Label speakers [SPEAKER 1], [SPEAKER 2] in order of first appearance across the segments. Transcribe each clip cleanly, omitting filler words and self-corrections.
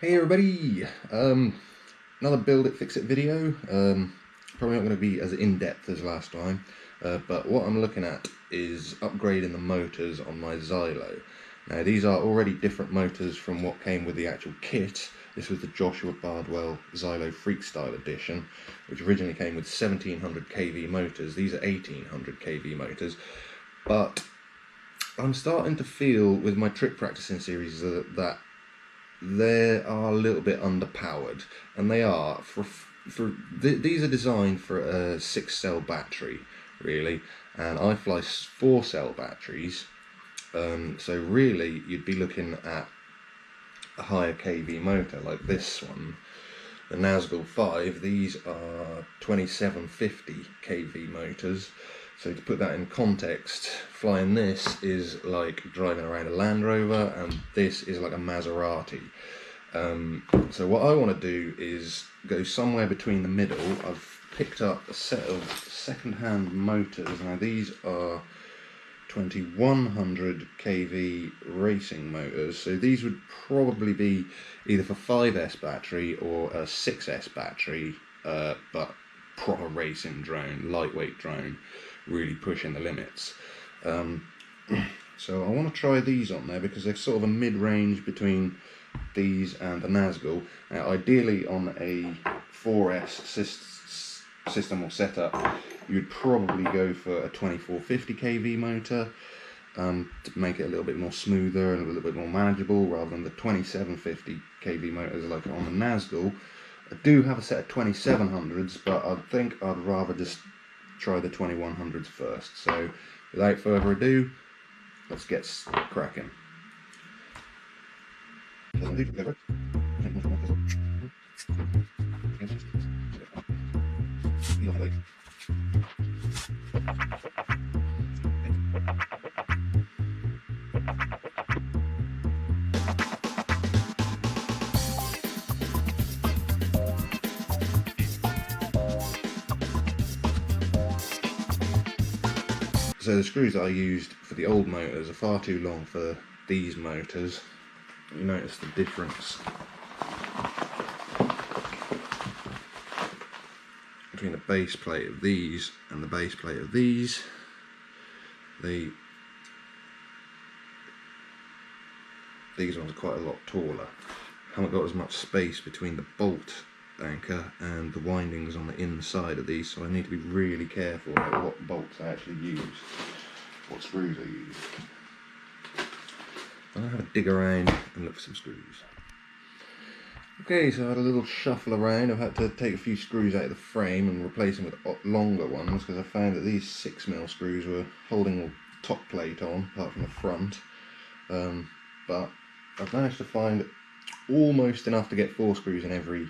[SPEAKER 1] Hey everybody, another build it fix it video. Probably not going to be as in-depth as last time, but what I'm looking at is upgrading the motors on my Xilo. Now these are already different motors from what came with the actual kit. This was the Joshua Bardwell Xilo Phreakstyle edition, which originally came with 1700 kV motors. These are 1800 kV motors, but I'm starting to feel with my trick practicing series that they are a little bit underpowered, and they are these are designed for a 6-cell battery really, and I fly 4-cell batteries, so really you'd be looking at a higher kV motor like this one, the Nazgul 5. These are 2750 kV motors. So to put that in context, flying this is like driving around a Land Rover, and this is like a Maserati. So what I want to do is go somewhere between the middle. I've picked up a set of second-hand motors. Now these are 2100 kV racing motors, so these would probably be either for 5S battery or a 6S battery, but proper racing drone, lightweight drone, really pushing the limits. So I want to try these on there because they're sort of a mid-range between these and the Nazgul. Now ideally on a 4S system or setup, you'd probably go for a 2450 kV motor to make it a little bit more smoother and a little bit more manageable, rather than the 2750 kV motors like on the Nazgul. I do have a set of 2700s, but I think I'd rather just try the 2100s first. So without further ado, let's get cracking. So the screws that I used for the old motors are far too long for these motors. You notice the difference between the base plate of these and the base plate of these. These ones are quite a lot taller. Haven't got as much space between the bolt anchor and the windings on the inside of these, so I need to be really careful about what bolts I actually use, what screws I use. I'm going to have a dig around and look for some screws. Okay, so I had a little shuffle around. I've had to take a few screws out of the frame and replace them with longer ones, because I found that these 6mm screws were holding the top plate on, apart from the front. But I've managed to find almost enough to get 4 screws in every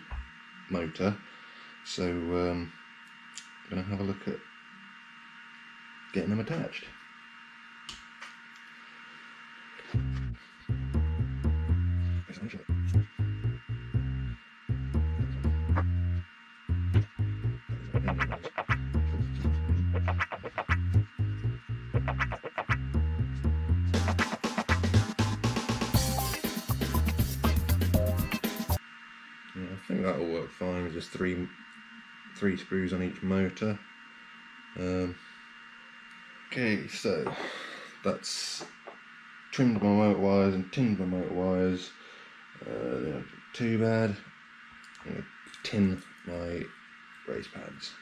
[SPEAKER 1] motor, so I'm going to have a look at getting them attached. I think that'll work fine with just three screws on each motor. Okay, so that's trimmed my motor wires and tinned my motor wires. They're not too bad. I'm going to tin my race pads.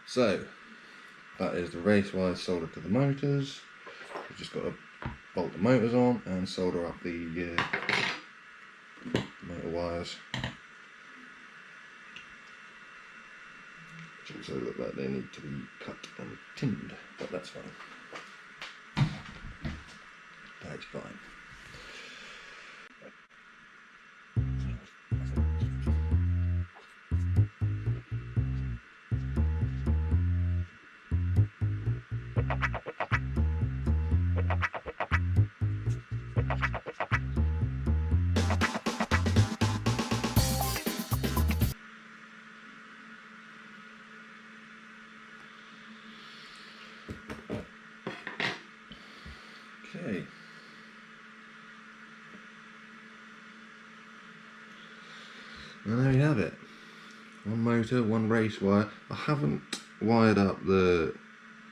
[SPEAKER 1] So that is the race wires soldered to the motors. We've just got to bolt the motors on and solder up the motor wires. which also look like they need to be cut and tinned, but that's fine. That's fine. Okay. And there you have it. One motor, one race wire. I haven't wired up the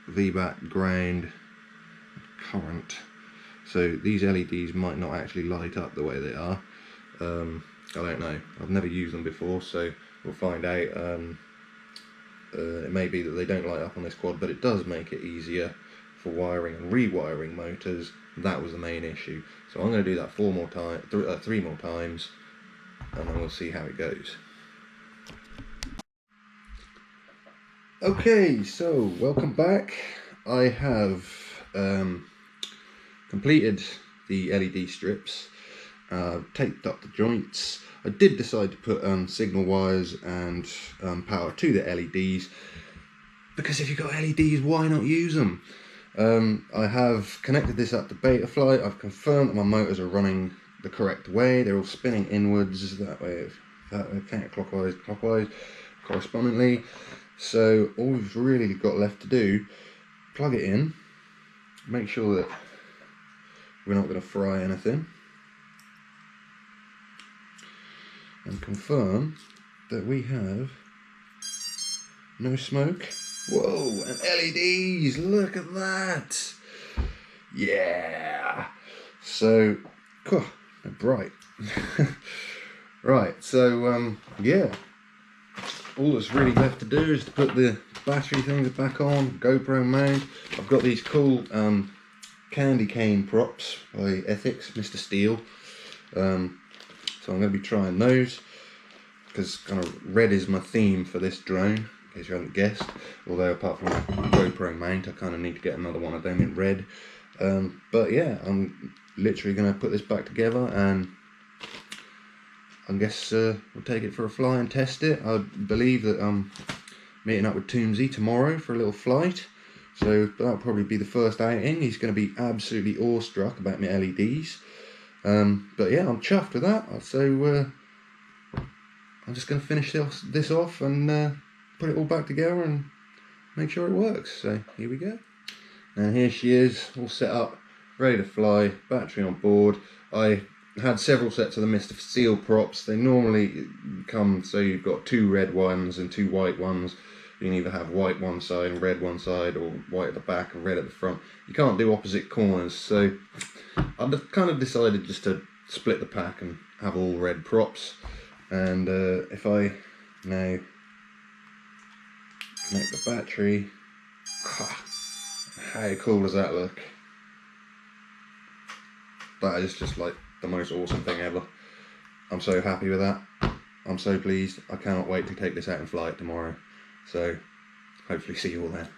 [SPEAKER 1] VBAC ground current, so these LEDs might not actually light up the way they are. I don't know. I've never used them before, so we'll find out. It may be that they don't light up on this quad, but it does make it easier for wiring and rewiring motors. That was the main issue. So I'm going to do that 3 more times, and then we'll see how it goes. Okay, so welcome back. I have completed the LED strips, taped up the joints. I did decide to put signal wires and power to the LEDs, because if you've got LEDs, why not use them? I have connected this up to Betaflight. I've confirmed that my motors are running the correct way. They're all spinning inwards, that way, counterclockwise, clockwise, correspondingly. So all we've really got left to do, plug it in, make sure that we're not going to fry anything, and confirm that we have no smoke. Whoa, and LEDs, look at that! Yeah! So, cool, they're bright. Right, so yeah, all that's really left to do is to put the battery things back on, GoPro mount. I've got these cool candy cane props by Ethics, Mr. Steel. So I'm going to be trying those, because kind of red is my theme for this drone, in case you haven't guessed. Although apart from the GoPro mount, I kind of need to get another one of them in red. But yeah, I'm literally going to put this back together, and I guess we'll take it for a fly and test it. I believe that I'm meeting up with Toomsy tomorrow for a little flight, so that'll probably be the first outing. He's going to be absolutely awestruck about my LEDs. But yeah, I'm chuffed with that. So I'm just going to finish this off and put it all back together and make sure it works. So here we go. And here she is, all set up, ready to fly, battery on board. I had several sets of the Mr. Steel props. They normally come so you've got 2 red ones and 2 white ones. You can either have white one side and red one side, or white at the back and red at the front. You can't do opposite corners, so I've kind of decided just to split the pack and have all red props. And if I now connect the battery, how cool does that look? That is just like the most awesome thing ever. I'm so happy with that. I'm so pleased. I cannot wait to take this out and fly it tomorrow. So hopefully see you all there.